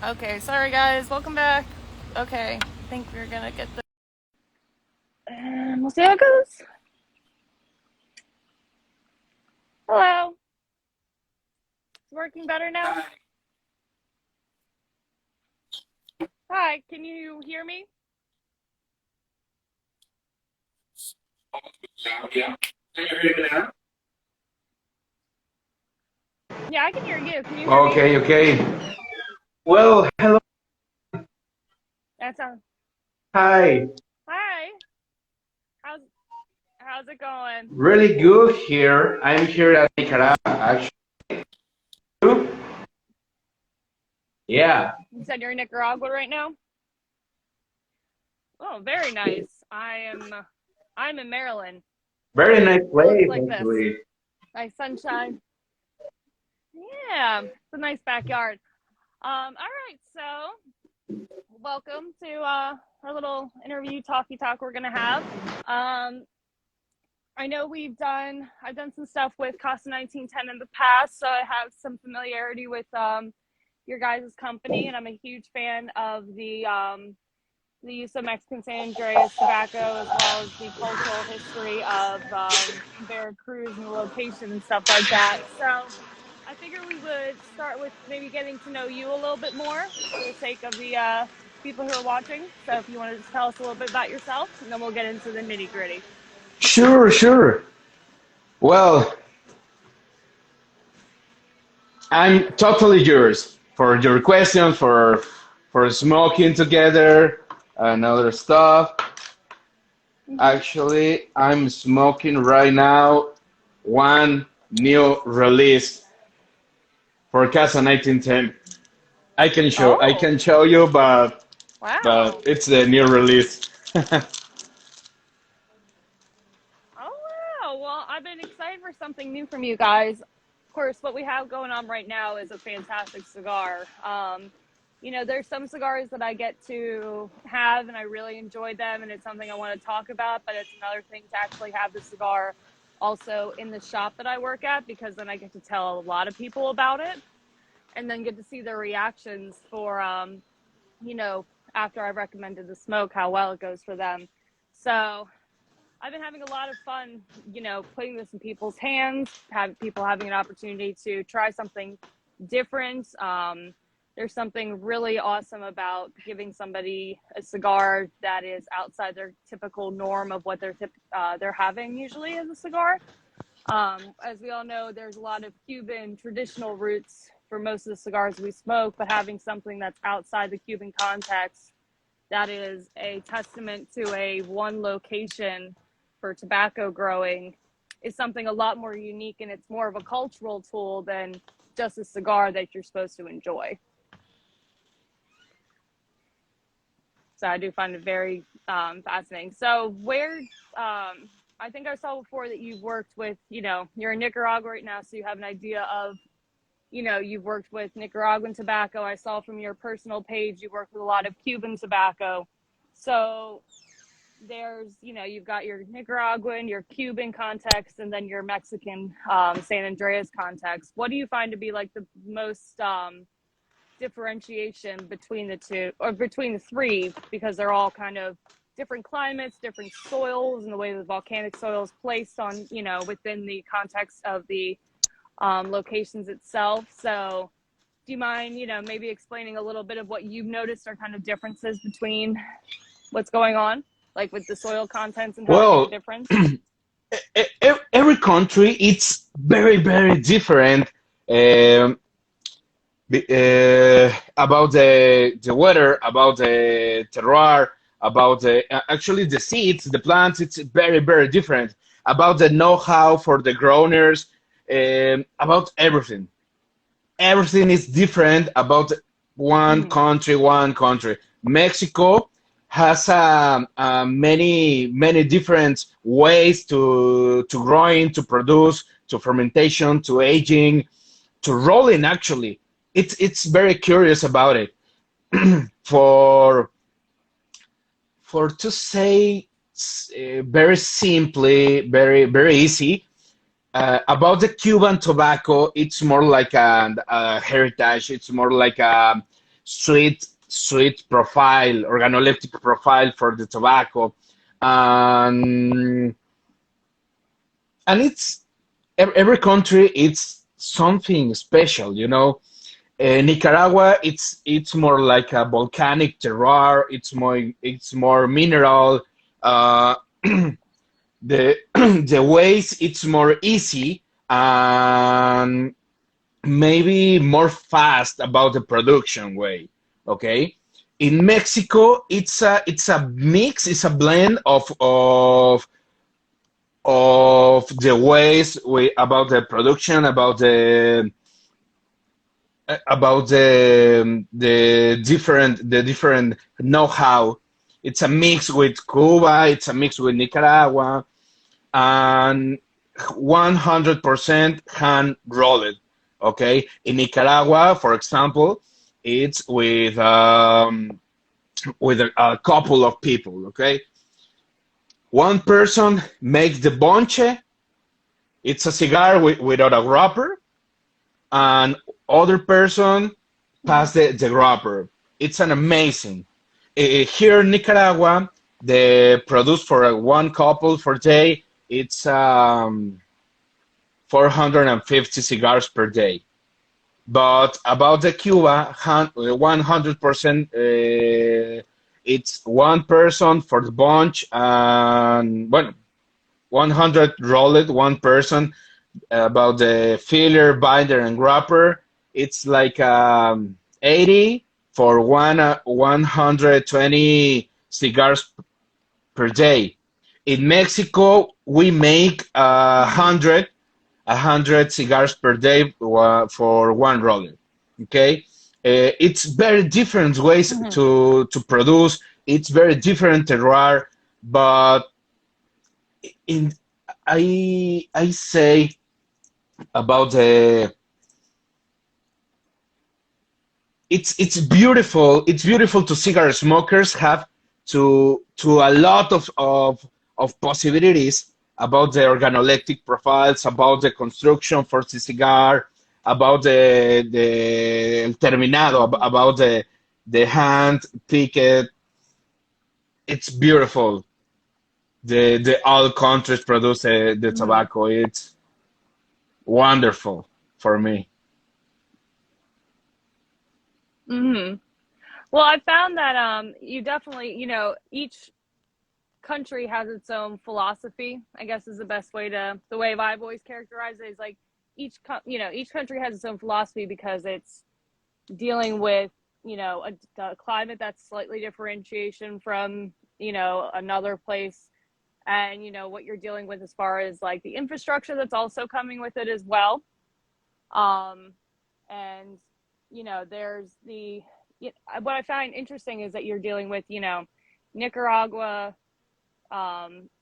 Okay, sorry guys, welcome back. Okay, I think we're gonna get the. And we'll see how it goes. Hello. It's working better now? Hi, can you hear me? Yeah. Can you hear me now? Yeah, I can hear you. Can you hear me? Okay, okay. Well, hello. That sounds. Hi. Hi. How's how's it going? Really good here. I'm here at Nicaragua, actually. Yeah. You said you're in Nicaragua right now? Oh, very nice. I'm in Maryland. Very nice It looks place, like this. actually. Nice sunshine. Yeah, it's a nice backyard. All right, so welcome to our little interview talky talk we're gonna have. Um, I know I've done some stuff with Casa 1910 in the past, so I have some familiarity with your guys' company, and I'm a huge fan of the use of Mexican San Andreas tobacco, as well as the cultural history of Veracruz and the location and stuff like that. So I figure we would start with maybe getting to know you a little bit more for the sake of the people who are watching. So if you want to just tell us a little bit about yourself, and then we'll get into the nitty gritty. Sure, sure. Well, I'm totally yours for your questions, for smoking together and other stuff. Mm-hmm. Actually, I'm smoking right now one new release for Casa 1910. I Oh, can show you, but wow. it's the new release. Oh, wow. Well, I've been excited for something new from you guys. Of course, what we have going on right now is a fantastic cigar. There's some cigars that I get to have and I really enjoy them, and it's something I want to talk about, but it's another thing to actually have the cigar also in the shop that I work at, because then I get to tell a lot of people about it and then get to see their reactions for, you know, after I've recommended the smoke, how well it goes for them. So I've been having a lot of fun, putting this in people's hands, have people having an opportunity to try something different. There's something really awesome about giving somebody a cigar that is outside their typical norm of what they're having usually as a cigar. As we all know, there's a lot of Cuban traditional roots for most of the cigars we smoke, but having something that's outside the Cuban context that is a testament to a one location for tobacco growing is something a lot more unique, and it's more of a cultural tool than just a cigar that you're supposed to enjoy. So I do find it very fascinating. So I think I saw before that you've worked with, you're in Nicaragua right now, so you have an idea of, you've worked with Nicaraguan tobacco. I saw from your personal page you work with a lot of Cuban tobacco. So you've got your Nicaraguan, your Cuban context, and then your Mexican San Andreas context. What do you find to be like the most differentiation between the two, or between the three, because they're all kind of different climates, different soils, and the way the volcanic soil is placed on, within the context of the locations itself. So do you mind, maybe explaining a little bit of what you've noticed are kind of differences between what's going on, like with the soil contents and how they make a Well, difference? every country it's very different um, about the weather, about the terroir, about actually the seeds, the plants. It's very different about the know-how for the growners, about everything. Everything is different about Mm-hmm. one country. Mexico has many different ways to growing, to produce, to fermentation, to aging, to rolling. Actually, it's very curious about it. for for to say very simply, very easy. About the Cuban tobacco, it's more like a heritage. It's more like sweet profile, organoleptic profile for the tobacco, and it's every country it's something special, you know. Nicaragua, it's more like a volcanic terroir. It's more mineral. Uh, the the ways it's more easy and maybe more fast about the production way. Okay, in Mexico, it's a mix. It's a blend of the ways we about the production, about the different know-how. It's a mix with Cuba. It's a mix with Nicaragua, and 100% hand rolled. Okay, in Nicaragua, for example, it's with a couple of people. Okay, one person makes the bonche. It's a cigar without a wrapper, and other person pass the wrapper. It's an amazing. Here in Nicaragua, the produce for one couple for day, it's 450 cigars per day. But about the Cuba, 100%, it's one person for the bunch, and well, 100 rolled, one person. About the filler, binder, and wrapper, it's like 80 for 120 cigars per day. In Mexico, we make a hundred cigars per day for one roller. Okay, it's very different ways Hmm. to produce. It's very different terroir, but in I say about the it's beautiful. It's beautiful to cigar smokers have to a lot of possibilities about the organoleptic profiles, about the construction for the cigar, about the el terminado, about the hand picket. It's beautiful. The all countries produce the Hmm. tobacco. It's wonderful for me. Hmm. Well, I found that you definitely, each country has its own philosophy. I guess is the best way to the way I've always characterized it is like each country has its own philosophy because it's dealing with a climate that's slightly differentiation from another place, and what you're dealing with as far as like the infrastructure that's also coming with it as well. Um, and there's what I find interesting is that you're dealing with Nicaragua,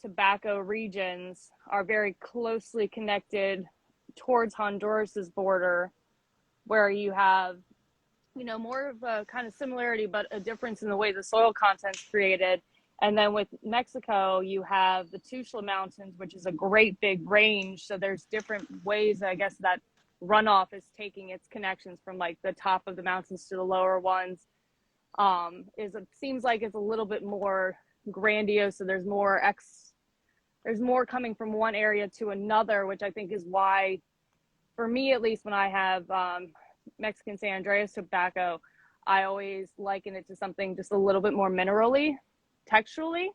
tobacco regions are very closely connected towards Honduras's border, where you have more of a kind of similarity, but a difference in the way the soil content's created. And then with Mexico, you have the Tuxtla Mountains, which is a great big range. So there's different ways, I guess, that runoff is taking its connections from like the top of the mountains to the lower ones. Seems like it's a little bit more grandiose. So there's more coming from one area to another, which I think is why, for me at least, when I have Mexican San Andreas tobacco, I always liken it to something just a little bit more minerally, texturally,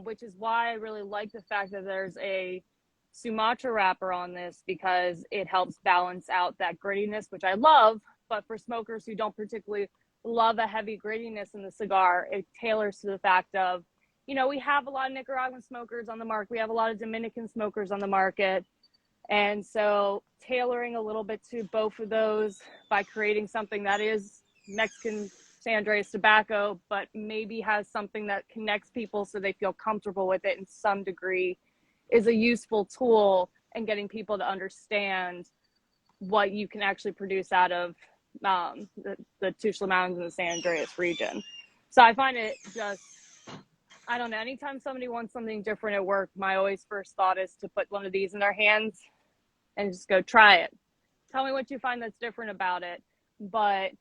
which is why I really like the fact that there's a Sumatra wrapper on this because it helps balance out that grittiness, which I love. But for smokers who don't particularly love a heavy grittiness in the cigar, it tailors to the fact of, we have a lot of Nicaraguan smokers on the market. We have a lot of Dominican smokers on the market. And so tailoring a little bit to both of those by creating something that is Mexican San Andreas tobacco, but maybe has something that connects people so they feel comfortable with it in some degree is a useful tool in getting people to understand what you can actually produce out of the Tuxtla Mountains and the San Andreas region. So I find it just, I don't know, anytime somebody wants something different at work, my always first thought is to put one of these in their hands and just go try it. Tell me what you find that's different about it. But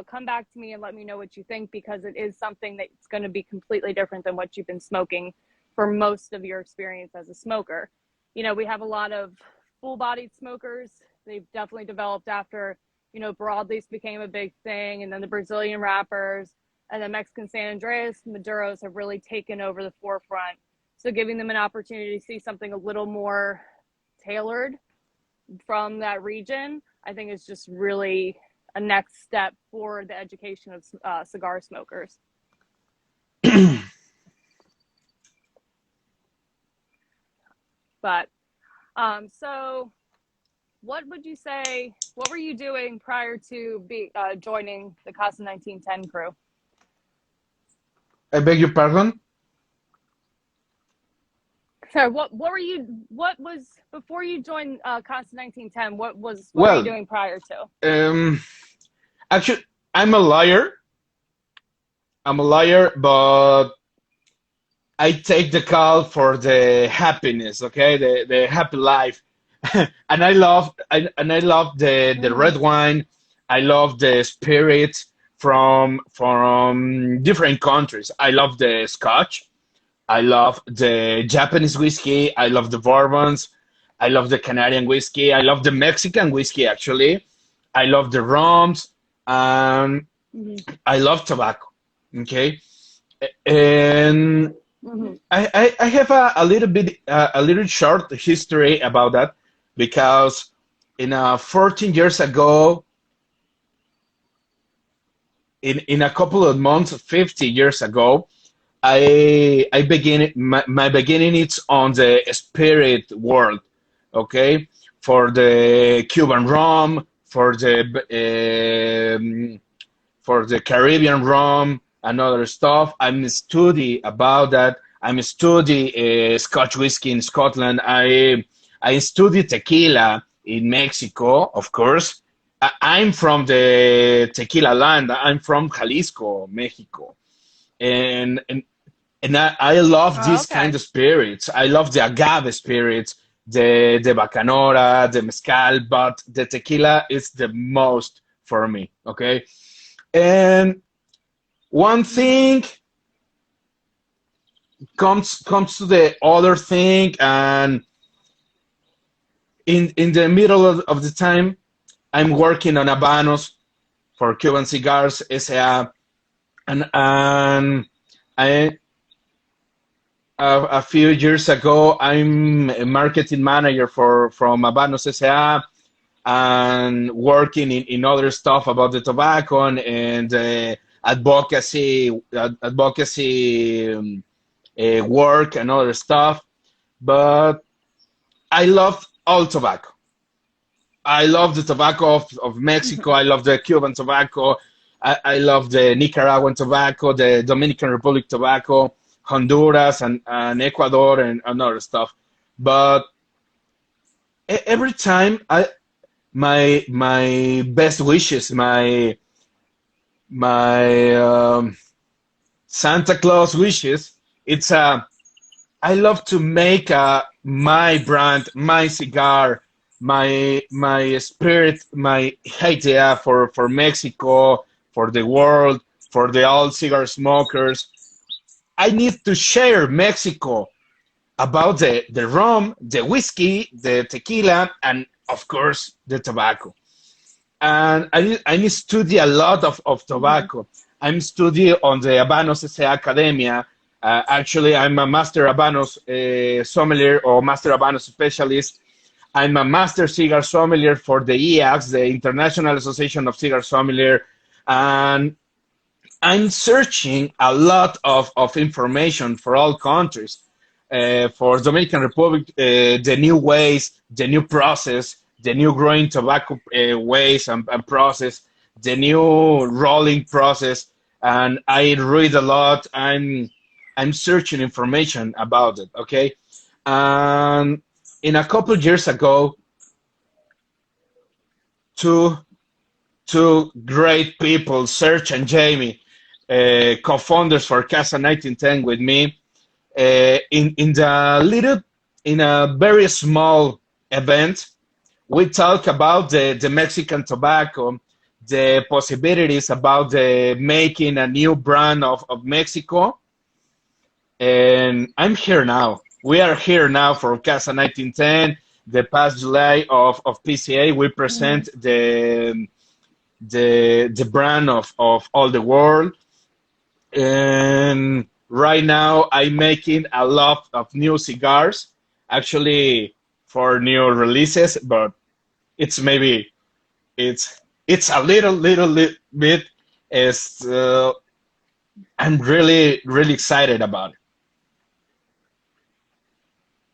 come back to me and let me know what you think, because it is something that's going to be completely different than what you've been smoking for most of your experience as a smoker. We have a lot of full-bodied smokers. They've definitely developed after, broadleaf became a big thing, and then the Brazilian wrappers and the Mexican San Andreas Maduros have really taken over the forefront. So giving them an opportunity to see something a little more tailored from that region, I think is just really a next step for the education of cigar smokers. But so what would you say, what were you doing prior to joining the Casa 1910 crew? I beg your pardon? So what was, before you joined Casa 1910, what were you Well, doing prior to? actually, I'm a liar. But I take the call for the happiness, okay, the happy life, and I love the red Mm-hmm. wine. I love the spirit from different countries. I love the Scotch. I love the Japanese whiskey. I love the bourbons. I love the Canadian whiskey. I love the Mexican whiskey, actually. I love the rums. Um, Mm-hmm. I love tobacco. Okay, and Mm-hmm. I have a little bit a little short history about that, because 14 years ago, in a couple of months, 50 years ago, I begin my beginning. It's on the spirit world, okay, for the Cuban rum, for the Caribbean rum and other stuff. I'm study about that. I'm study Scotch whiskey in Scotland. I study tequila in Mexico, of course. I'm from the tequila land. I'm from Jalisco, Mexico, and I love Oh, these okay. kind of spirits. I love the agave spirits, the bacanora, the mezcal, but the tequila is the most for me. Okay, and one Mm-hmm. thing comes to the other thing, and in the middle of the time, I'm working on Habanos for Cuban Cigars SA, and I a few years ago, I'm a marketing manager for from Habanos SA, and working in other stuff about the tobacco and advocacy work and other stuff. But I love all tobacco. I love the tobacco of Mexico. I love the Cuban tobacco. I love the Nicaraguan tobacco, the Dominican Republic tobacco, Honduras and Ecuador and other stuff. But every time my best wishes, my Santa Claus wishes, it's I love to make my brand, my cigar, my spirit, my idea for Mexico, for the world, for the all cigar smokers. I need to share Mexico about the rum, the whiskey, the tequila, and of course the tobacco. And I study a lot of Mm-hmm. tobacco. I'm studying on the Habanos SA Academia. Actually, I'm a Master Habanos sommelier or Master Habanos specialist. I'm a Master Cigar Sommelier for the EACS, the International Association of Cigar Sommelier, and I'm searching a lot of information for all countries. For Dominican Republic, the new ways, the new process, the new growing tobacco ways and process, the new rolling process, and I read a lot. I'm searching information about it. Okay, and in a couple of years ago, two two great people, Serge and Jamie, co-founders for Casa 1910 with me, in the little in a very small event. We talk about the Mexican tobacco, the possibilities about the making a new brand of Mexico. And I'm here now. We are here now for Casa 1910. The past July of PCA, we Mhm. present the brand of all the world. And right now, I'm making a lot of new cigars, actually for new releases, but it's maybe it's a little bit is I'm really excited about it.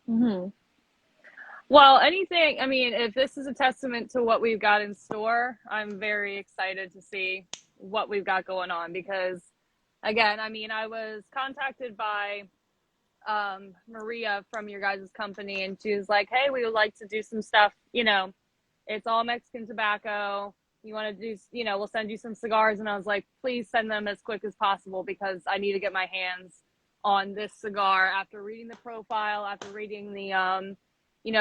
Mhm. Well, anything, I mean, if this is a testament to what we've got in store, I'm very excited to see what we've got going on because, again, I mean, I was contacted by Maria from your guys' company, and she was like, hey, we would like to do some stuff, it's all Mexican tobacco. You want to do, we'll send you some cigars. And I was like, please send them as quick as possible because I need to get my hands on this cigar after reading the profile, after reading the,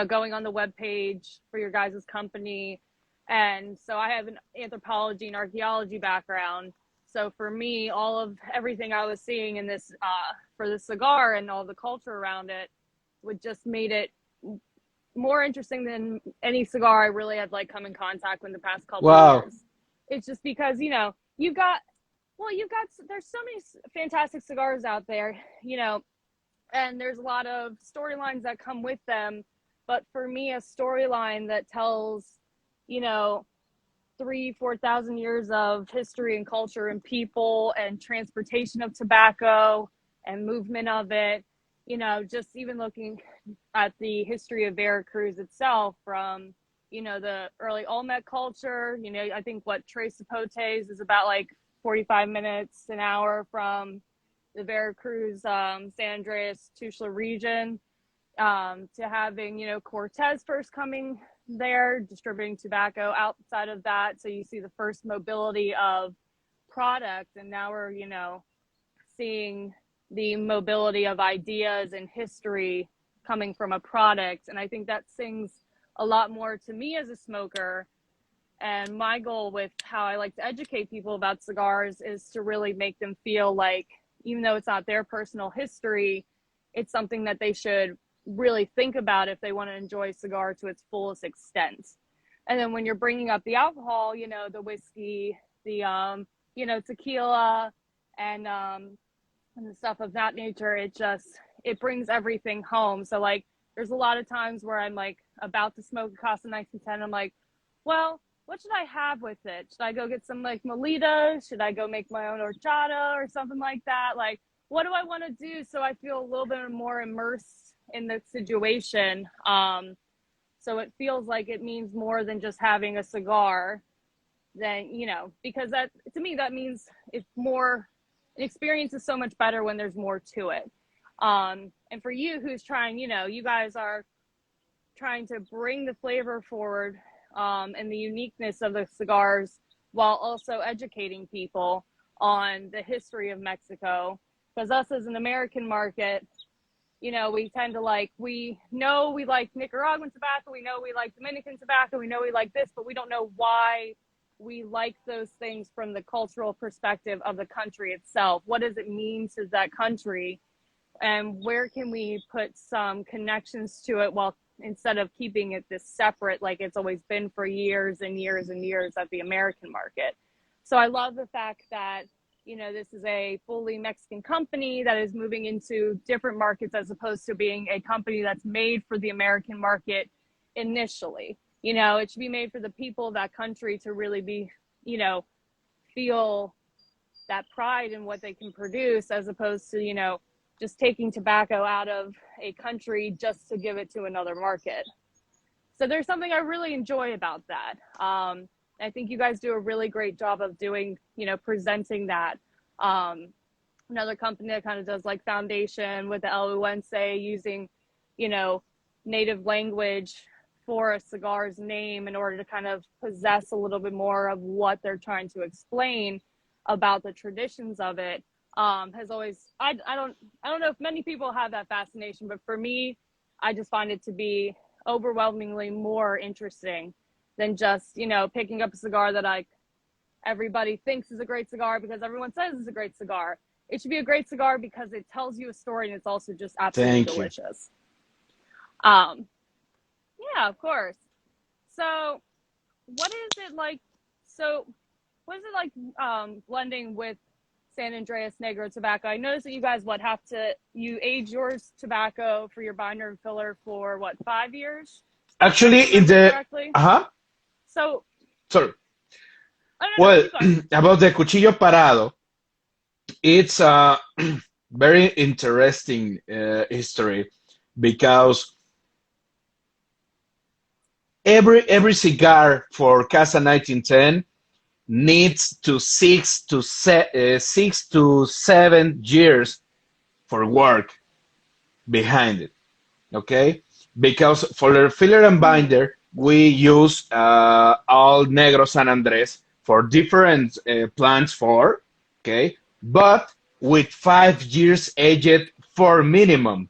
going on the web page for your guys' company. And so I have an anthropology and archaeology background. So for me, all of everything I was seeing in this for the cigar and all the culture around it would just made it more interesting than any cigar I really had like come in contact with in the past couple of Wow. years. It's just because you've got there's so many fantastic cigars out there, and there's a lot of storylines that come with them. But for me, a storyline that tells, you know, 3, 4,000 years of history and culture and people and transportation of tobacco and movement of it, just even looking at the history of Veracruz itself from, the early Olmec culture, I think what Tres Zapotes is about like 45 minutes, an hour from the Veracruz, San Andreas, Tuxtla region, to having, Cortez first coming there, distributing tobacco outside of that. So you see the first mobility of product. And now we're, seeing the mobility of ideas and history coming from a product. And I think that sings a lot more to me as a smoker. And my goal with how I like to educate people about cigars is to really make them feel like, even though it's not their personal history, it's something that they should really think about if they want to enjoy a cigar to its fullest extent. And then when you're bringing up the alcohol, the whiskey, the tequila, and the stuff of that nature, it brings everything home. So like, there's a lot of times where I'm like about to smoke a Casa 1910. I'm like, well, what should I have with it? Should I go get some like Melita? Should I go make my own horchata or something like that? Like, what do I want to do so I feel a little bit more immersed in the situation? So it feels like it means more than just having a cigar. Then because that, to me, that means it's more. An experience is so much better when there's more to it. And for you, who's trying, you guys are trying to bring the flavor forward, and the uniqueness of the cigars while also educating people on the history of Mexico. Because us as an American market, we tend to like, we know we like Nicaraguan tobacco, we know we like Dominican tobacco, we know we like this, but we don't know why we like those things from the cultural perspective of the country itself. What does it mean to that country? And where can we put some connections to it while instead of keeping it this separate like it's always been for years and years and years at the American market. So I love the fact that this is a fully Mexican company that is moving into different markets as opposed to being a company that's made for the American market initially. It should be made for the people of that country to really be, feel that pride in what they can produce as opposed to, just taking tobacco out of a country just to give it to another market. So there's something I really enjoy about that. I think you guys do a really great job of doing, presenting that. Another company that kind of does like foundation with the Eluense using, native language for a cigar's name in order to kind of possess a little bit more of what they're trying to explain about the traditions of it. Has always, I don't know if many people have that fascination, but for me, I just find it to be overwhelmingly more interesting than just, picking up a cigar that I everybody thinks is a great cigar because everyone says it's a great cigar. It should be a great cigar because it tells you a story and it's also just absolutely Thank you. delicious. Um, yeah, of course. So, what is it like? So, what is it like blending with San Andreas Negro tobacco? I noticed that you guys you age yours tobacco for your binder and filler for what, 5 years, if I Actually, in remember the correctly. uh-huh. So, Sorry. I don't know. Well, Keep going. about the cuchillo parado, it's a very interesting history because every cigar for Casa 1910 needs to 6 to 7 years for work behind it. Okay, because for the filler and Mm-hmm. binder we use all Negro San Andres for different plants for, okay, but with 5 years aged for minimum.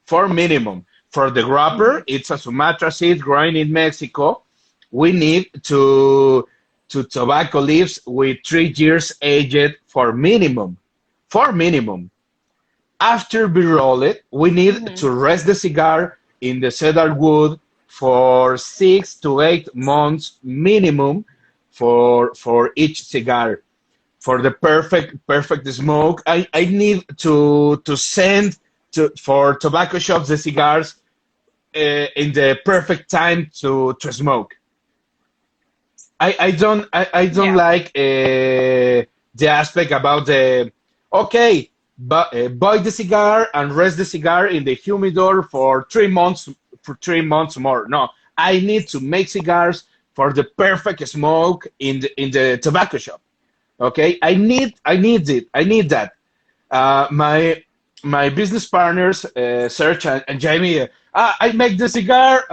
For the Mm-hmm. wrapper, it's a Sumatra seed growing in Mexico. We need to tobacco leaves with 3 years aged for minimum. For minimum. After we roll it, we need Mm-hmm. to rest the cigar in the cedar wood for 6 to 8 months minimum for each cigar. For the perfect smoke, I need to send for tobacco shops the cigars in the perfect time to smoke. I don't Yeah. like the aspect about the okay, but buy the cigar and rest the cigar in the humidor for 3 months more. No, I need to make cigars for the perfect smoke in the tobacco shop. Okay, I need that. My business partners, Serge and Jamie, I make the cigar.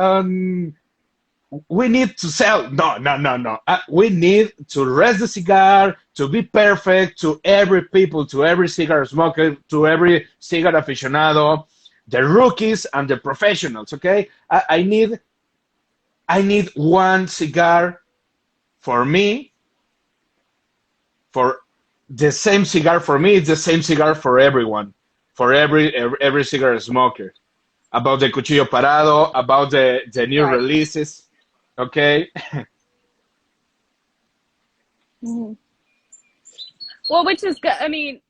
We need to sell. No, no, no, no. We need to rest the cigar to be perfect to every people, to every cigar smoker, to every cigar aficionado, the rookies and the professionals. Okay, I need one cigar for me, for the same cigar for me. It's the same cigar for everyone, for every cigar smoker. About the cuchillo parado, about the new Right. releases. Okay. Mm-hmm. Well, which is good. I mean,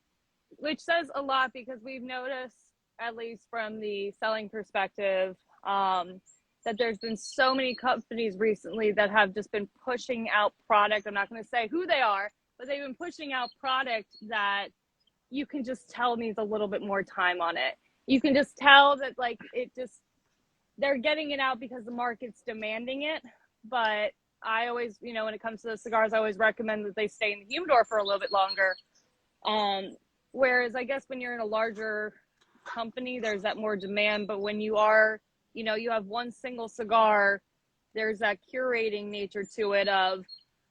which says a lot because we've noticed, at least from the selling perspective, that there's been so many companies recently that have just been pushing out product. I'm not going to say who they are, but they've been pushing out product that you can just tell needs a little bit more time on it. You can just tell that, like, they're getting it out because the market's demanding it. But I always, when it comes to the cigars, I always recommend that they stay in the humidor for a little bit longer. Um, Whereas I guess when you're in a larger company, there's that more demand. But when you are, you have one single cigar, there's that curating nature to it of,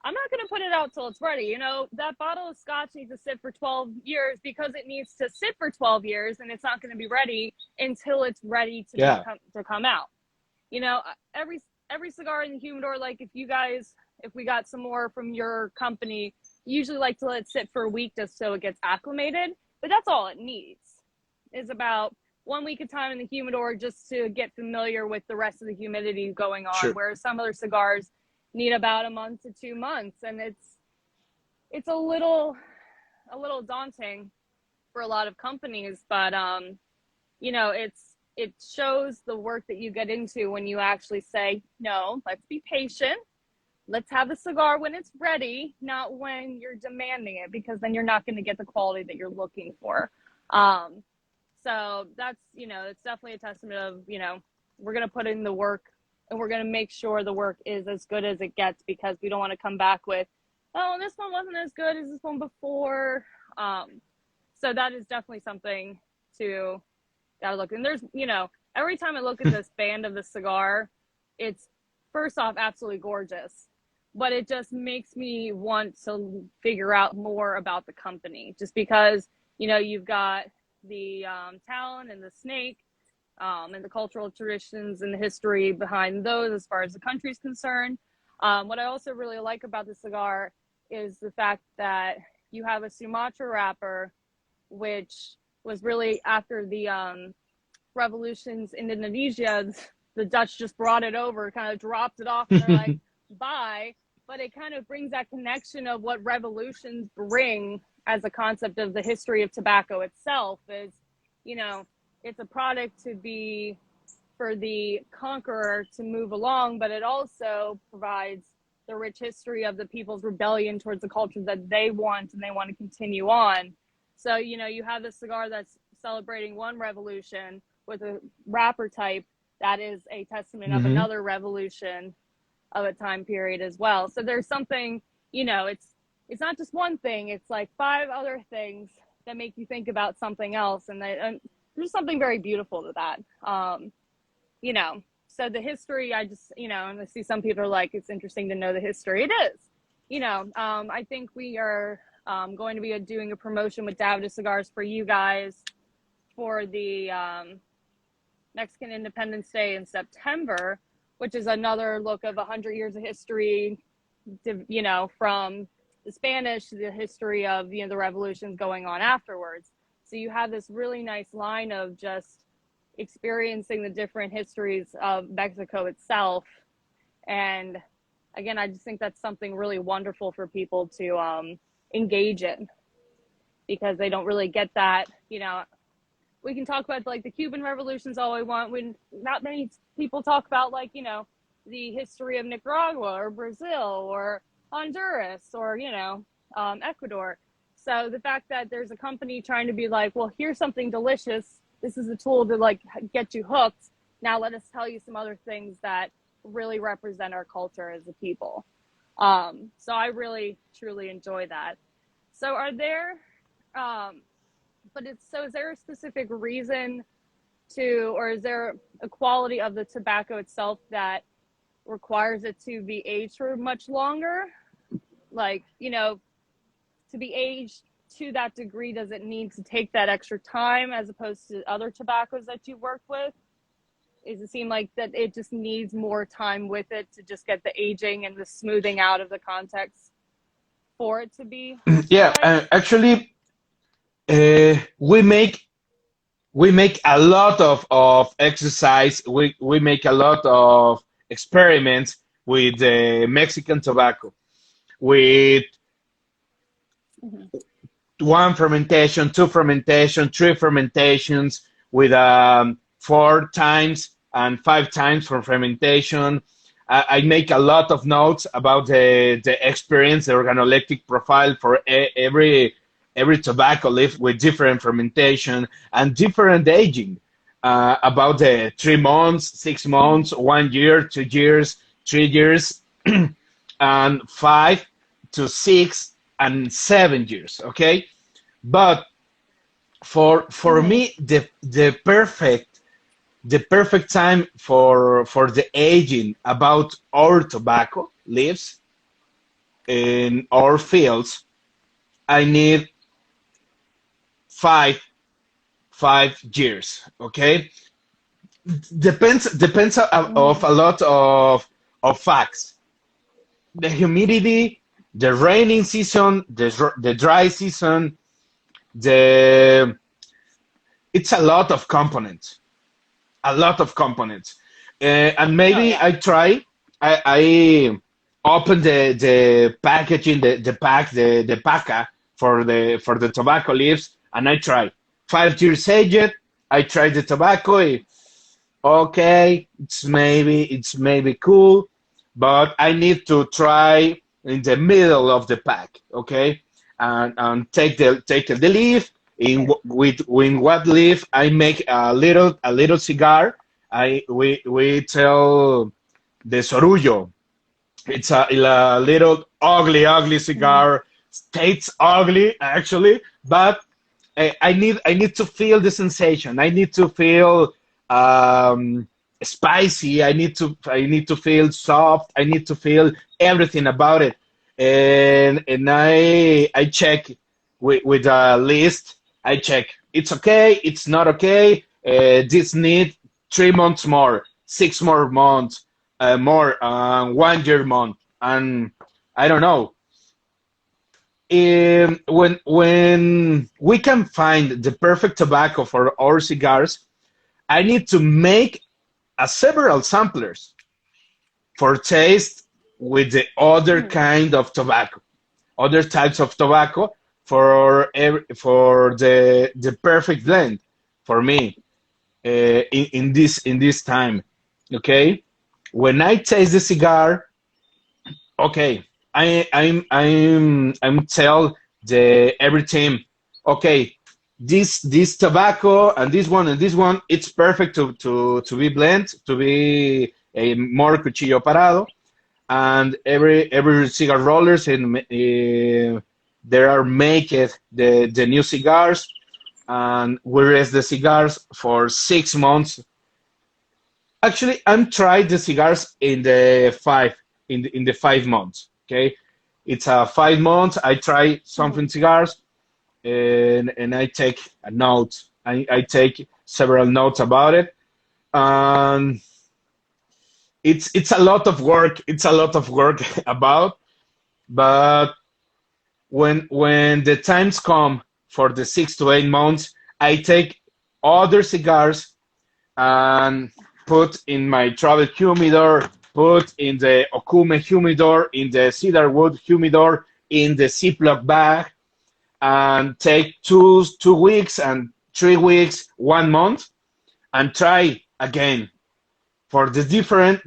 I'm not going to put it out till it's ready. That bottle of scotch needs to sit for 12 years because it needs to sit for 12 years and it's not going to be ready until it's ready Yeah. to come out. You know, every cigar in the humidor, like if we got some more from your company, usually like to let it sit for a week just so it gets acclimated. But that's all it needs, is about 1 week of time in the humidor just to get familiar with the rest of the humidity going on. Sure. Whereas some other cigars need about a month to 2 months, and it's a little daunting for a lot of companies. But it shows the work that you get into when you actually say, no, let's be patient. Let's have a cigar when it's ready, not when you're demanding it, because then you're not going to get the quality that you're looking for. So that's, it's definitely a testament of, we're going to put in the work and we're going to make sure the work is as good as it gets, because we don't want to come back with, oh, this one wasn't as good as this one before. So that is definitely something to gotta look. And there's, every time I look at this band of the cigar, it's first off absolutely gorgeous, but it just makes me want to figure out more about the company, just because, you've got the talon and the snake, and the cultural traditions and the history behind those as far as the country's concerned. What I also really like about the cigar is the fact that you have a Sumatra wrapper, which was really after the revolutions in Indonesia. The Dutch just brought it over, kind of dropped it off, and they're like, bye. But it kind of brings that connection of what revolutions bring as a concept of the history of tobacco itself. Is, you know, it's a product to be for the conqueror to move along, but it also provides the rich history of the people's rebellion towards the culture that they want and they want to continue on. So, you know, you have this cigar that's celebrating one revolution with a wrapper type that is a testament of Hmm. another revolution of a time period as well. So there's something, you know, it's not just one thing, it's like five other things that make you think about something else, and there's something very beautiful to that. You know, so the history, I just, you know, and I see some people are like, it's interesting to know the history. It is, you know. I think we are going to be doing a promotion with Davida Cigars for you guys for the Mexican Independence Day in September, which is another look of 100 years of history, you know, from the Spanish to the history of, you know, the revolutions going on afterwards. So you have this really nice line of just experiencing the different histories of Mexico itself. And again, I just think that's something really wonderful for people to engage in, because they don't really get that. You know, we can talk about like the Cuban revolutions all we want, when not many people talk about, like, you know, the history of Nicaragua or Brazil or Honduras or, you know, Ecuador. So the fact that there's a company trying to be like, well, here's something delicious, this is a tool to like get you hooked, now let us tell you some other things that really represent our culture as a people. So I really truly enjoy that. So are there but it's, so is there a specific reason to, or is there a quality of the tobacco itself that requires it to be aged for much longer? Like, you know, to be aged to that degree, does it need to take that extra time as opposed to other tobaccos that you work with? Does it seem like that it just needs more time with it to just get the aging and the smoothing out of the context for it to be worth your Yeah, while? actually, we make a lot of exercise. We make a lot of experiments with Mexican tobacco, with Mm-hmm. one fermentation, two fermentation, three fermentations, with four times and five times for fermentation. I make a lot of notes about the experience, the organoleptic profile for every tobacco leaf with different fermentation and different aging. About the 3 months, 6 months, 1 year, 2 years, 3 years, and 5 to 6 and 7 years. Okay, but for Mm-hmm. me, the perfect time for the aging about our tobacco leaves in our fields, I need 5 5 years. Okay, depends of Mm-hmm. a lot of facts: the humidity, the raining season, the dry season, the it's a lot of components, a lot of components. And Oh maybe yeah. I open the packaging, the paca for the tobacco leaves, and I try 5 years aged. I try the tobacco. Okay, it's maybe cool, but I need to try in the middle of the pack. Okay, and take the leaf. In what leaf I make a little cigar. We tell the sorullo. It's a little ugly Mm-hmm. cigar. Tastes ugly actually, but I need to feel the sensation. I need to feel um, spicy. I need to feel soft. I need to feel everything about it. And I check with a list. I check it's okay. It's not okay. This need 3 months more, 6 more months more, 1 year month, and I don't know. when we can find the perfect tobacco for our cigars, I need to make a several samplers for taste with the other Mhm. kind of tobacco, other types of tobacco for the perfect blend for me in this time. Okay, when I taste the cigar, okay, I'm tell the every team, okay, this tobacco and this one, it's perfect to be blend, to be a more cuchillo parado, and every cigar rollers in there are make it the new cigars, and we rest the cigars for 6 months. Actually, I'm tried the cigars in the 5 months. Okay, it's a 5 months. I try something Mhm. cigars, and I take a note. I take several notes about it, and it's a lot of work. It's a lot of work about, but when the times come for the 6 to 8 months, I take other cigars and put in my travel humidor, put in the Okume humidor, in the cedarwood humidor, in the Ziploc bag, and take 2 weeks and 3 weeks, 1 month, and try again for the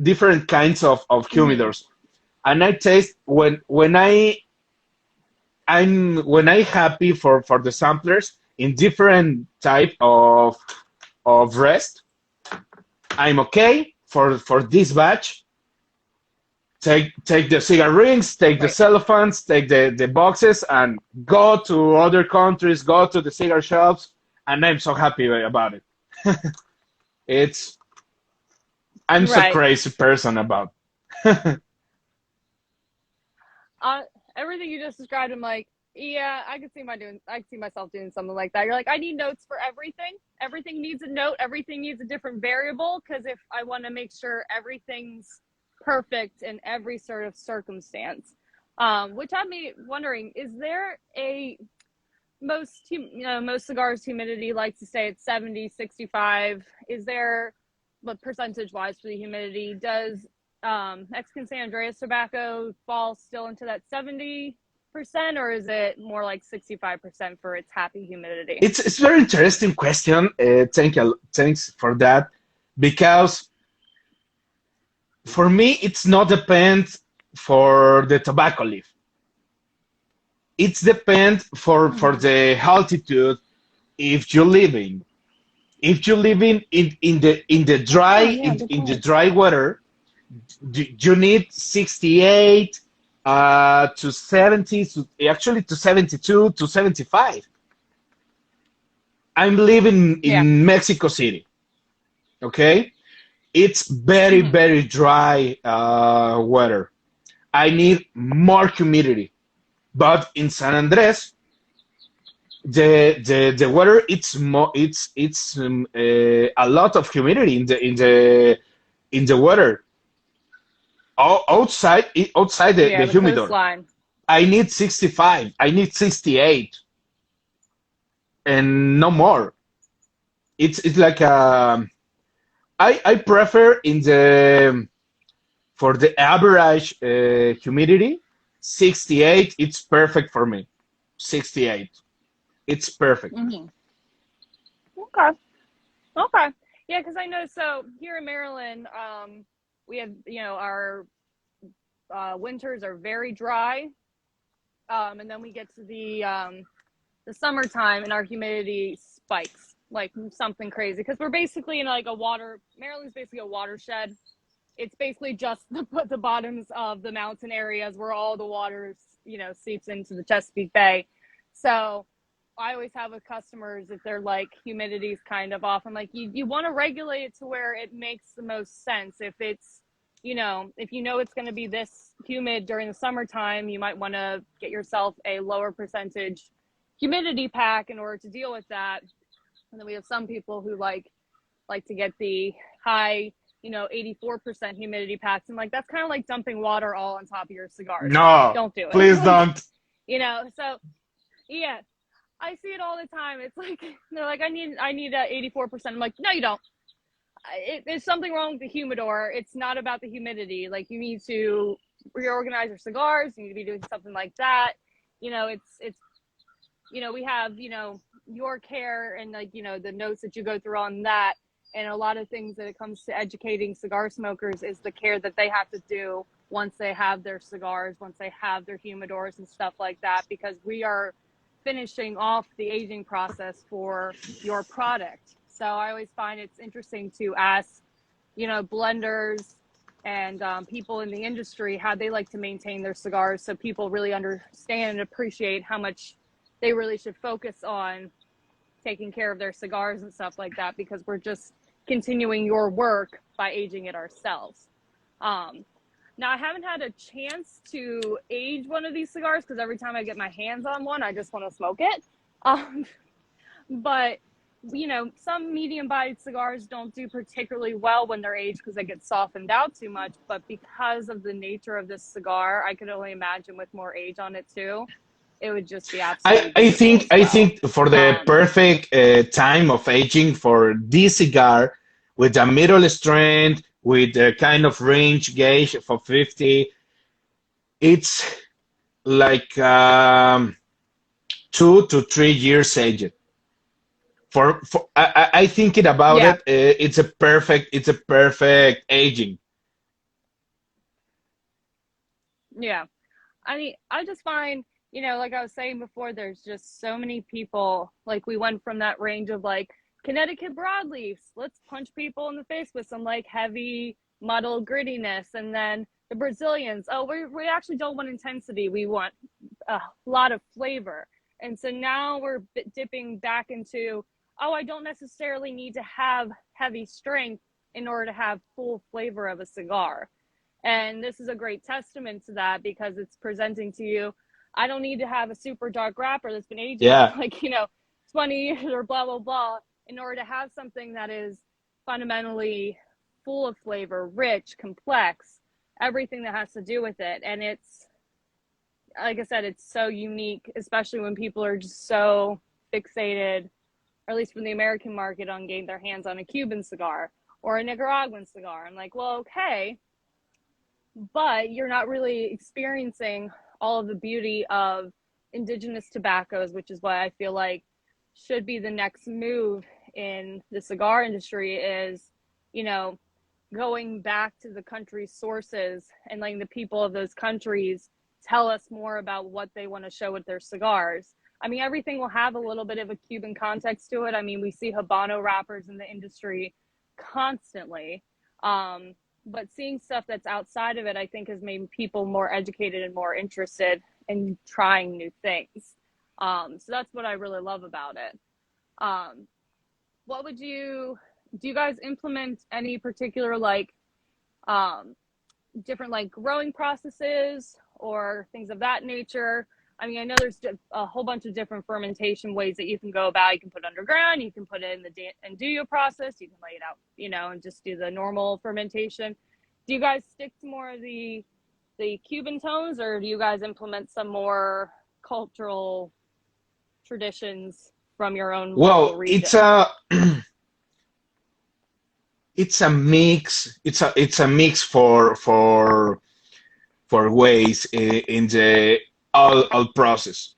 different kinds of Mhm. humidors. And I taste when I happy for the samplers in different type of rest. I'm okay for this batch. Take the cigar rings, take the Right. cellophanes, take the boxes, and go to other countries, go to the cigar shops, and I'm so happy about it. It's I'm so Right. crazy person about. uh, Everything you just described, I'm like, yeah, I could see myself doing something like that. You're like, I need notes for everything. Everything needs a note. Everything needs a different variable because if I want to make sure everything's perfect in every sort of circumstance, which had me wondering, is there a most cigars humidity likes to stay at 70, 65. Is there, but percentage wise for the humidity, does Mexican San Andreas tobacco fall still into that 70%, or is it more like 65% for its happy humidity? It's very interesting question. Thanks for that, because for me it's not depend for the tobacco leaf. It's depend for Mm-hmm. the altitude. If you living if you living in the Oh yeah, good in the point. dry weather, you need 68 to 70, actually to 72 to 75. I'm living Yeah. in Mexico City. Okay, it's very Mm-hmm. very dry weather. I need more humidity, but in San Andres, the weather, it's a lot of humidity in the weather. Outside the Yeah, the humidor, coastline. I need 65, I need 68, and no more. It's like I prefer in the for the average humidity, 68. It's perfect for me. 68. It's perfect. Mm-hmm. Okay. Okay. Yeah, because I know. So here in Maryland, we have our winters are very dry, and then we get to the summertime and our humidity spikes like something crazy because we're basically in like a water. Maryland's basically a watershed. It's basically just the bottoms of the mountain areas where all the water seeps into the Chesapeake Bay. So I always have with customers if they're like humidity's kind of off. I'm like, you want to regulate it to where it makes the most sense. If it's if it's going to be this humid during the summertime, you might want to get yourself a lower percentage humidity pack in order to deal with that. And then we have some people who like to get the high 84% humidity packs. And like that's kind of like dumping water all on top of your cigars. No, Don't do it. please Like don't. So yeah, I see it all the time. It's like they're like, I need a 84%. I'm like, no, you don't. There's something wrong with the humidor. It's not about the humidity. Like you need to reorganize your cigars. You need to be doing something like that. It's we have your care and like the notes that you go through on that, and a lot of things that it comes to educating cigar smokers is the care that they have to do once they have their cigars, once they have their humidors and stuff like that, because we are finishing off the aging process for your product. So I always find it's interesting to ask, blenders and people in the industry how they like to maintain their cigars, so people really understand and appreciate how much they really should focus on taking care of their cigars and stuff like that, because we're just continuing your work by aging it ourselves. Um, Now, I haven't had a chance to age one of these cigars because every time I get my hands on one, I just want to smoke it. Um, but some medium-bodied cigars don't do particularly well when they're aged because they get softened out too much. But because of the nature of this cigar, I could only imagine with more age on it too, it would just be I, absolutely I beautiful think as I well. think for the Um, perfect time of aging for this cigar, with a middle strength, with a kind of range gauge for 50, it's like 2 to 3 years aged. I thinking about yeah, it, it's a perfect aging. yeah. I mean, I just find, like I was saying before, there's just so many people. Like, we went from that range of like Connecticut broadleafs, let's punch people in the face with some like heavy, muddled grittiness. And then the Brazilians, oh, we actually don't want intensity. We want a lot of flavor. And so now we're dipping back into, oh, I don't necessarily need to have heavy strength in order to have full flavor of a cigar. And this is a great testament to that because it's presenting to you, I don't need to have a super dark wrapper that's been aging for Yeah, like, 20 years or blah, blah, blah, in order to have something that is fundamentally full of flavor, rich, complex, everything that has to do with it. And it's, like I said, it's so unique, especially when people are just so fixated, or at least from the American market, on getting their hands on a Cuban cigar or a Nicaraguan cigar. I'm like, well, okay, but you're not really experiencing all of the beauty of indigenous tobaccos, which is why I feel like should be the next move in the cigar industry is, you know, going back to the country's sources and letting the people of those countries tell us more about what they want to show with their cigars. I mean, everything will have a little bit of a Cuban context to it. I mean, we see Habano wrappers in the industry constantly. Um, but seeing stuff that's outside of it, I think, has made people more educated and more interested in trying new things. So that's what I really love about it. Um, what would you do? You guys implement any particular like um, different like growing processes or things of that nature? I mean, I know there's a whole bunch of different fermentation ways that you can go about. You can put it underground, you can put it in the Andullo process, you can lay it out, and just do the normal fermentation. Do you guys stick to more of the Cuban tones, or do you guys implement some more cultural traditions from your own local well, it's region? a it's a mix. It's a mix for ways in the all process.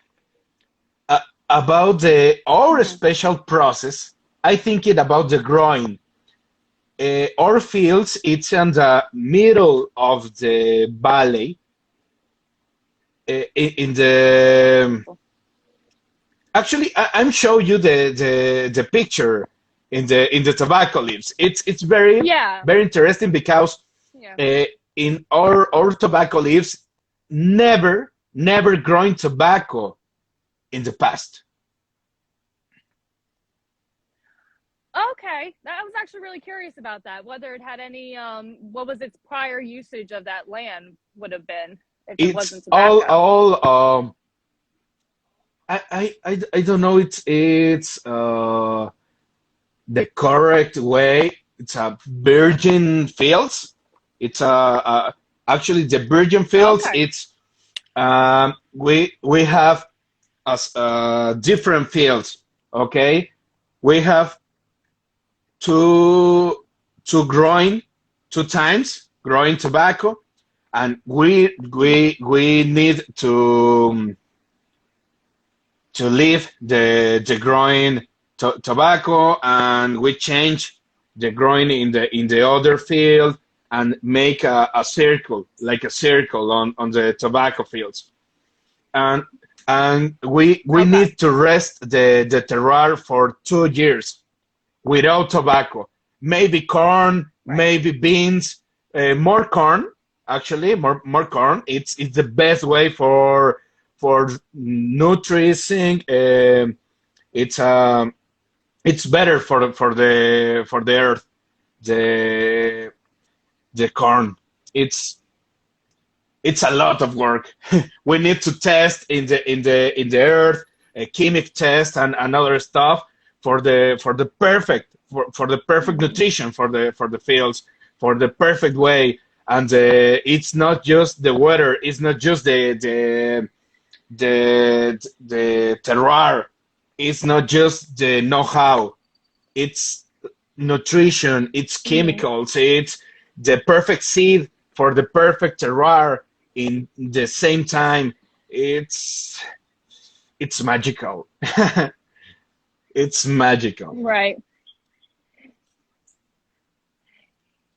Uh, about the our Mm-hmm. special process, I think it about the growing. Our fields, it's in the middle of the valley, in the actually, I'm showing you the picture in the tobacco leaves. It's very Yeah, very interesting because yeah. uh, in our tobacco leaves never growing tobacco in the past. Okay, I was actually really curious about that. Whether it had any, what was its prior usage of that land would have been if it It's wasn't tobacco. all I don't know, it's the correct way. It's a virgin fields. It's actually the virgin fields. Okay. It's We have as different fields. Okay, we have two two growing two times growing tobacco, and we need to leave the growing tobacco, and we change the growing in the other field and make a circle, like a circle on the tobacco fields. And we Okay. need to rest the terroir for 2 years without tobacco. Maybe corn, Right. maybe beans, more corn. Actually, more corn. It's the best way for nutricing. It's it's better for the earth. The the corn. It's it's a lot of work. We need to test in the earth, a chemic test and other stuff for the perfect Hmm. nutrition for the fields, for the perfect way. And it's not just the weather, it's not just the terroir, it's not just the know-how, it's nutrition, it's Hmm. chemicals, it's the perfect seed for the perfect terroir in the same time. It's it's magical. It's magical. Right.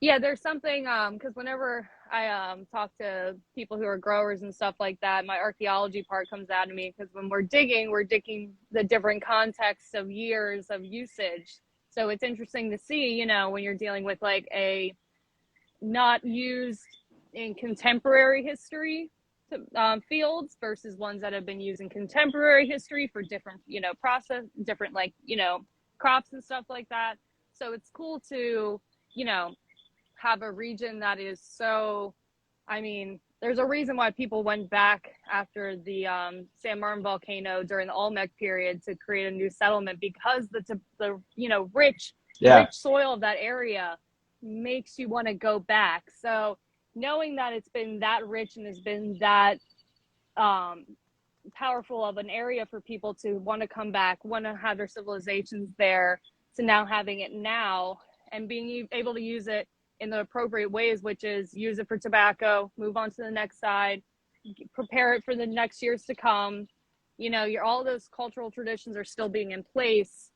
Yeah, there's something because whenever I talk to people who are growers and stuff like that, my archaeology part comes out of me because when we're digging the different contexts of years of usage. So it's interesting to see, when you're dealing with like a not used in contemporary history fields versus ones that have been used in contemporary history for different, process, different like, crops and stuff like that. So it's cool to, you know, have a region that is so, I mean, there's a reason why people went back after the San Martin volcano during the Olmec period to create a new settlement because the Yeah. rich soil of that area makes you want to go back. So knowing that it's been that rich and has been that um, powerful of an area for people to want to come back, want to have their civilizations there, to now having it now and being able to use it in the appropriate ways, which is use it for tobacco, move on to the next side, prepare it for the next years to come. You're all those cultural traditions are still being in place,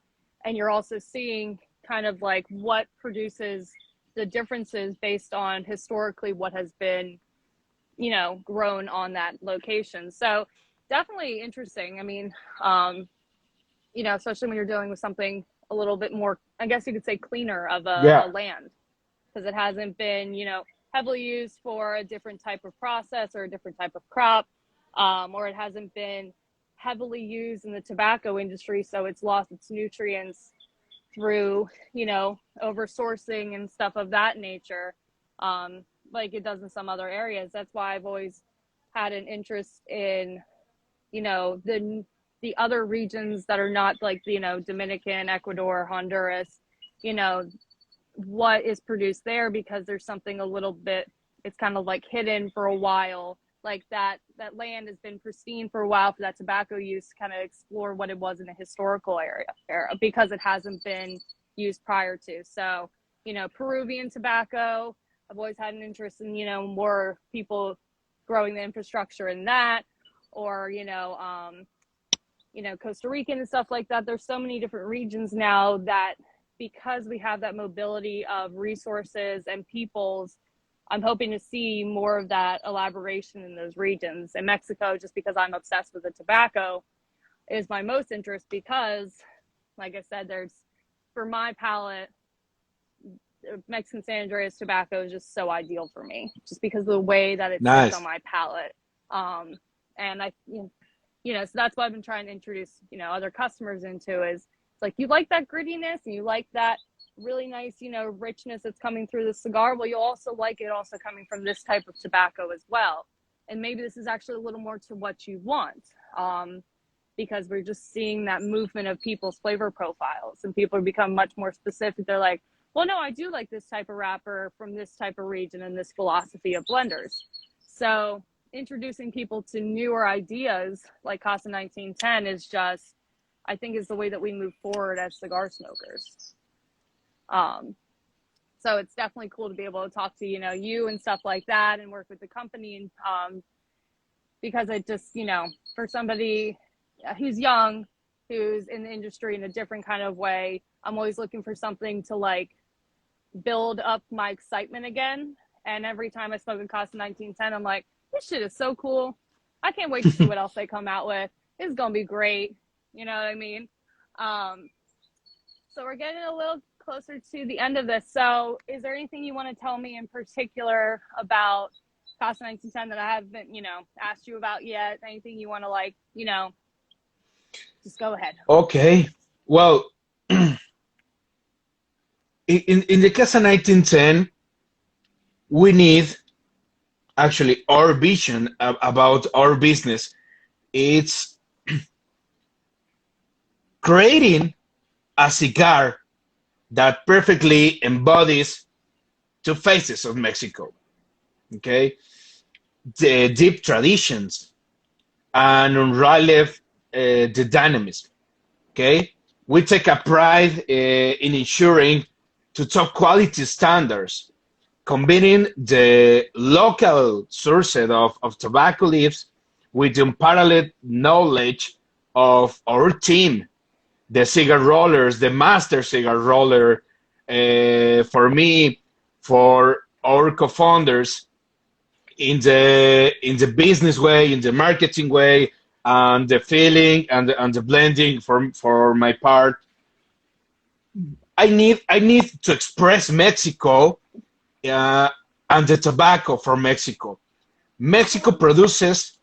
and you're also seeing kind of like what produces the differences based on historically what has been grown on that location. So definitely interesting. I mean, especially when you're dealing with something a little bit more, I guess you could say, cleaner of Yeah. a land, because it hasn't been, heavily used for a different type of process or a different type of crop, or it hasn't been heavily used in the tobacco industry, so it's lost its nutrients through, oversourcing and stuff of that nature, like it does in some other areas. That's why I've always had an interest in, the other regions that are not like, Dominican, Ecuador, Honduras, you know, what is produced there, because there's something a little bit, it's kind of like hidden for a while, like that land has been pristine for a while for that tobacco use, to kind of explore what it was in a historical era because it hasn't been used prior to. So Peruvian tobacco, I've always had an interest in, more people growing the infrastructure in that, or Costa Rican and stuff like that. There's so many different regions now that, because we have that mobility of resources and peoples, I'm hoping to see more of that elaboration in those regions. In Mexico, just because I'm obsessed with the tobacco, is my most interest because, like I said, for my palate, Mexican San Andreas tobacco is just so ideal for me, just because of the way that it sits on Nice. my palate. And so that's what I've been trying to introduce, other customers into, is it's like, you like that grittiness and you like that really nice, richness that's coming through the cigar. Well, you'll also like it also coming from this type of tobacco as well. And maybe this is actually a little more to what you want. Because we're just seeing that movement of people's flavor profiles, and people are becoming much more specific. They're like, well, no, I do like this type of wrapper from this type of region and this philosophy of blenders. So introducing people to newer ideas like Casa 1910 is just, I think, is the way that we move forward as cigar smokers. Um, so it's definitely cool to be able to talk to, you and stuff like that, and work with the company, and because it just, for somebody who's young, who's in the industry in a different kind of way, I'm always looking for something to like build up my excitement again. And every time I smoke a Casa 1910, I'm like, this shit is so cool. I can't wait to see what else they come out with. It's going to be great. You know what I mean? Um, so we're getting a little closer to the end of this. So is there anything you want to tell me in particular about Casa 1910 that I haven't, asked you about yet? Anything you want to just go ahead. Okay. Well, in the Casa 1910, we need actually our vision about our business. It's creating a cigar that perfectly embodies two faces of Mexico. Okay, the deep traditions and unrivaled the dynamism. Okay, we take a pride in ensuring to top quality standards, combining the local sources of tobacco leaves with the unparalleled knowledge of our team, the cigar rollers, the master cigar roller, for me, for our co-founders, in the business way, in the marketing way, and the feeling and the blending for my part. I need to express Mexico uh, and the tobacco for Mexico. Mexico produces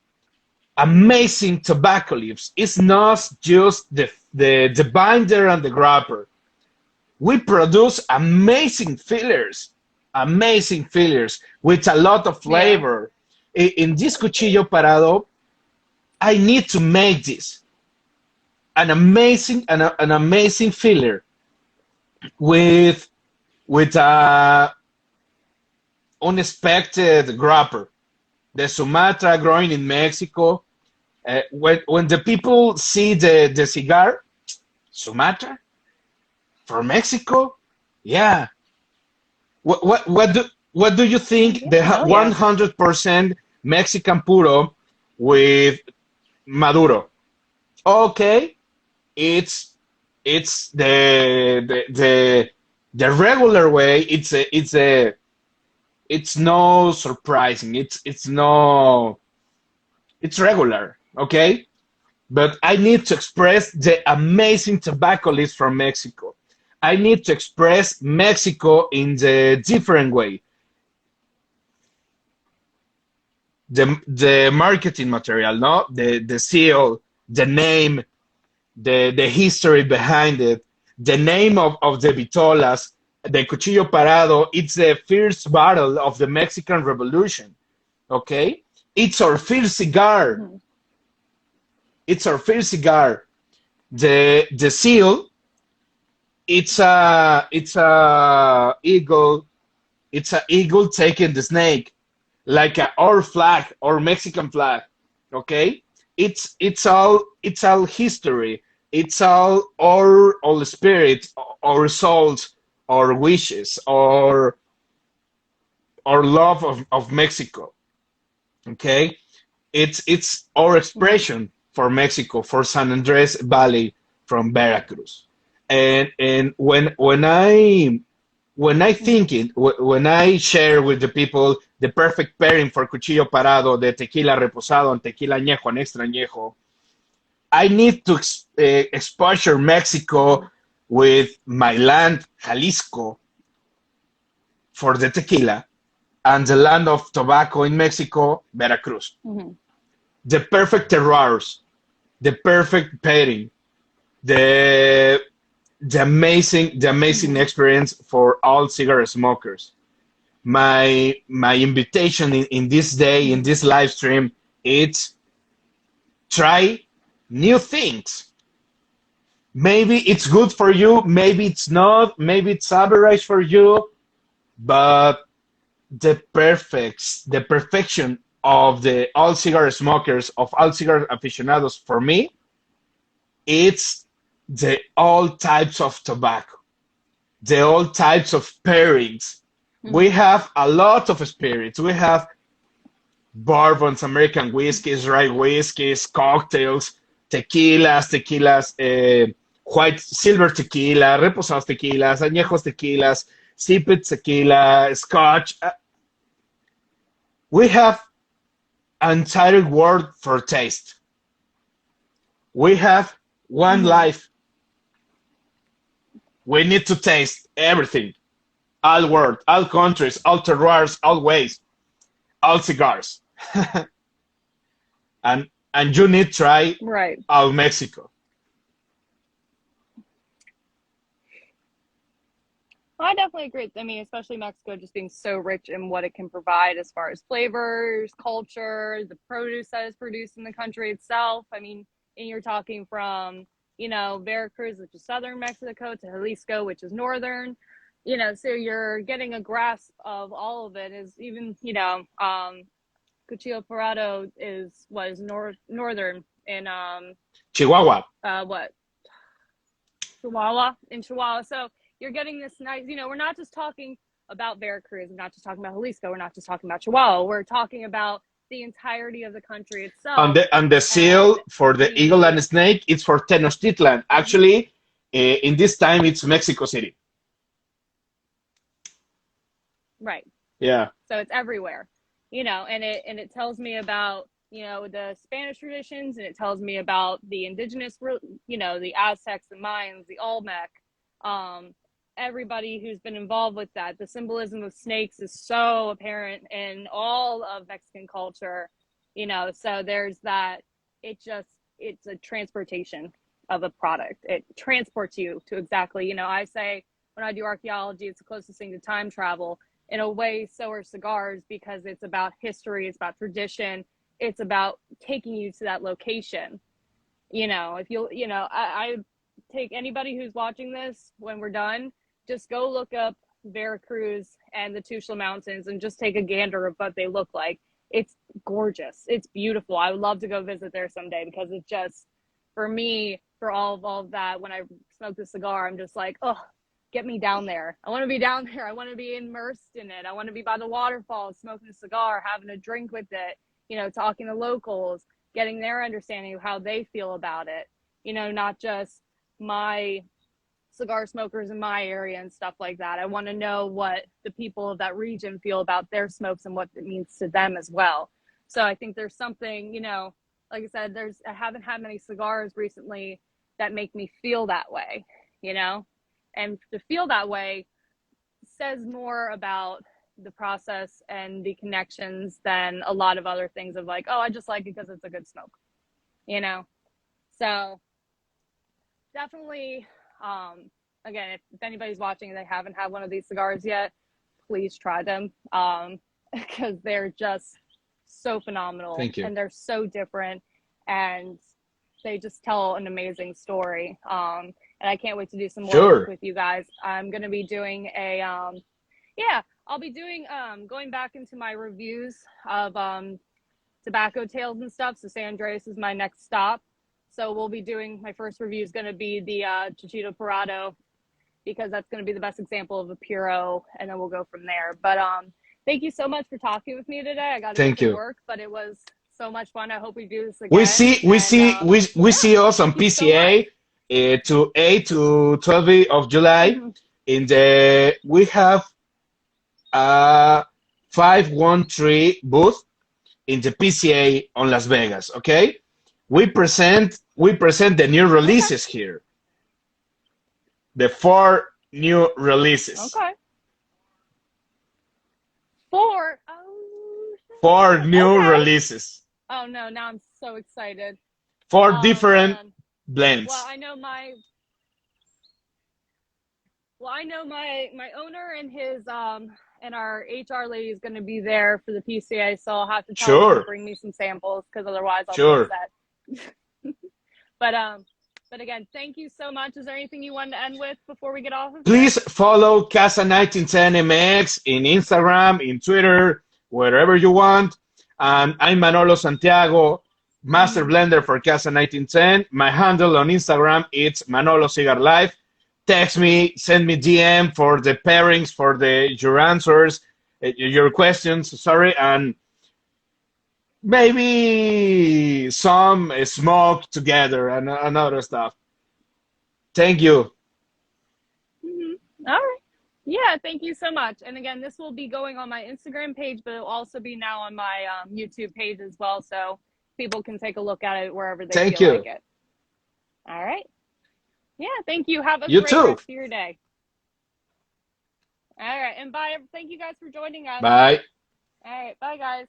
amazing tobacco leaves. It's not just the binder and the grabber. We produce amazing fillers with a lot of Yeah. flavor. In this cuchillo parado, I need to make this an amazing filler with a unexpected grapper. The Sumatra growing in Mexico. When the people see the cigar, Sumatra from Mexico, yeah. What do you think the Yeah. Hell yeah. 100% Mexican puro with Maduro? Okay, it's it's the regular way. It's no surprising. It's regular. Okay, but I need to express the amazing tobacco leaves from Mexico. I need to express Mexico in the different way. The marketing material, no, the seal, the name, the history behind it, the name of the vitolas, the cuchillo parado. It's the first battle of the Mexican Revolution. Okay, it's our first cigar. Mm-hmm. It's our first cigar. The seal. It's a eagle. It's an eagle taking the snake, like our flag, our Mexican flag. Okay, it's all history. It's all spirit, our souls, our wishes, our love of Mexico. Okay, it's our Mm-hmm. expression for Mexico, for San Andres Valley from Veracruz. And when I Mm-hmm. think it, when I share with the people the perfect pairing for cuchillo parado de tequila reposado and tequila añejo and extra añejo, I need to exposure Mexico with my land, Jalisco, for the tequila, and the land of tobacco in Mexico, Veracruz. Mm-hmm. The perfect terroirs, the perfect pairing, the the amazing Mm-hmm. experience for all cigarette smokers. My invitation in this day in Mm-hmm. this live stream, it's try new things. Maybe it's good for you, maybe it's not, maybe it's average for you, but the perfection of the all cigar smokers, of all cigar aficionados, for me, it's the all types of tobacco, the all types of pairings. We Mm-hmm. have a lot of spirits. We have bourbons, American whiskeys, rye whiskeys, cocktails, tequilas, white silver tequila, reposados tequilas, añejos tequilas, sipped tequila, scotch. We have an entire world for taste. We have one Mm-hmm. life. We need to taste everything. All world, all countries, all terroirs, all ways, all cigars. And you need to try Right. all Mexico. Well, I definitely agree. I mean, especially Mexico just being so rich in what it can provide as far as flavors, culture, the produce that is produced in the country itself. I mean, and you're talking from, Veracruz, which is southern Mexico, to Jalisco, which is northern. So you're getting a grasp of all of it. Is even, Cuchillo Parado was northern in Chihuahua. what Chihuahua, in Chihuahua. So you're getting this nice, we're not just talking about Veracruz, we're not just talking about Jalisco, we're not just talking about Chihuahua, we're talking about the entirety of the country And itself. the And seal for the eagle the and snake, it's for Tenochtitlan. Mhm. Actually, in this time, it's Mexico City. Right. Yeah. So it's everywhere, and it tells me about the Spanish traditions, and it tells me about the indigenous, the Aztecs, the Mayans, the Olmec, um, everybody who's been involved with that. The symbolism of snakes is so apparent in all of Mexican culture, So there's that. It's a transportation of a product. It transports you to exactly, I say when I do archaeology, it's the closest thing to time travel. In a way, so are cigars, because it's about history, it's about tradition, it's about taking you to that location. If I take anybody who's watching this when we're done, just go look up Veracruz and the Tuxtla Mountains and just take a gander of what they look like. It's gorgeous. It's beautiful. I would love to go visit there someday, because it's just, for me, for all of that, when I smoke the cigar, I'm just like, oh, get me down there. I want to be down there. I want to be immersed in it. I want to be by the waterfalls, smoking a cigar, having a drink with it, talking to locals, getting their understanding of how they feel about it. Not just my cigar smokers in my area and stuff like that. I want to know what the people of that region feel about their smokes and what it means to them as well. So I think there's something, like I said, I haven't had many cigars recently that make me feel that way, and to feel that way says more about the process and the connections than a lot of other things of like, oh, I just like it because it's a good smoke, you know? So definitely, again, if anybody's watching and they haven't had one of these cigars yet, please try them, because they're just so phenomenal Thank you. and they're so different, and they just tell an amazing story. And I can't wait to do some more work Sure. with you guys. I'm going to be doing yeah, I'll be doing, going back into my reviews of tobacco tales and stuff. So San Andreas is my next stop. So we'll be doing, my first review is going to be the Chichito Parado, because that's going to be the best example of a Puro, and then we'll go from there. But thank you so much for talking with me today. I got to get Thank to you. work, but it was so much fun. I hope we do this We again. see we And see we yeah, see us on thank you so much. PCA to 8 to 12 of July. Mm-hmm. In the we have a 513 booth in the PCA on Las Vegas. Okay, we present the new Okay. releases here. The 4 new releases. Okay. Four. Oh, Four snap. new Okay. releases. Oh no, now I'm so excited. Four Oh different man. Well, blends. I know my owner and his and our HR lady is going to be there for the PCA, so I'll have to tell them to Sure, bring me some samples, because otherwise I'll be sure. upset. But again, thank you so much. Is there anything you wanted to end with before we get off of here? Please follow Casa 1910 MX in Instagram, in Twitter, wherever you want. And I'm Manolo Santiago, master Mm-hmm. blender for Casa 1910. My handle on Instagram it's Manolo Cigar Life. Text me, send me DM for the pairings, for your answers, your questions. Sorry, and maybe some smoke together and other stuff. Thank you. Mm-hmm. All right. Yeah, thank you so much. And again, this will be going on my Instagram page, but it'll also be now on my YouTube page as well. So people can take a look at it wherever they Thank feel like you. it. All right. Yeah, thank you. Have a You great too. rest of your day. All right. And bye. Thank you guys for joining us. Bye. All right. Bye, guys.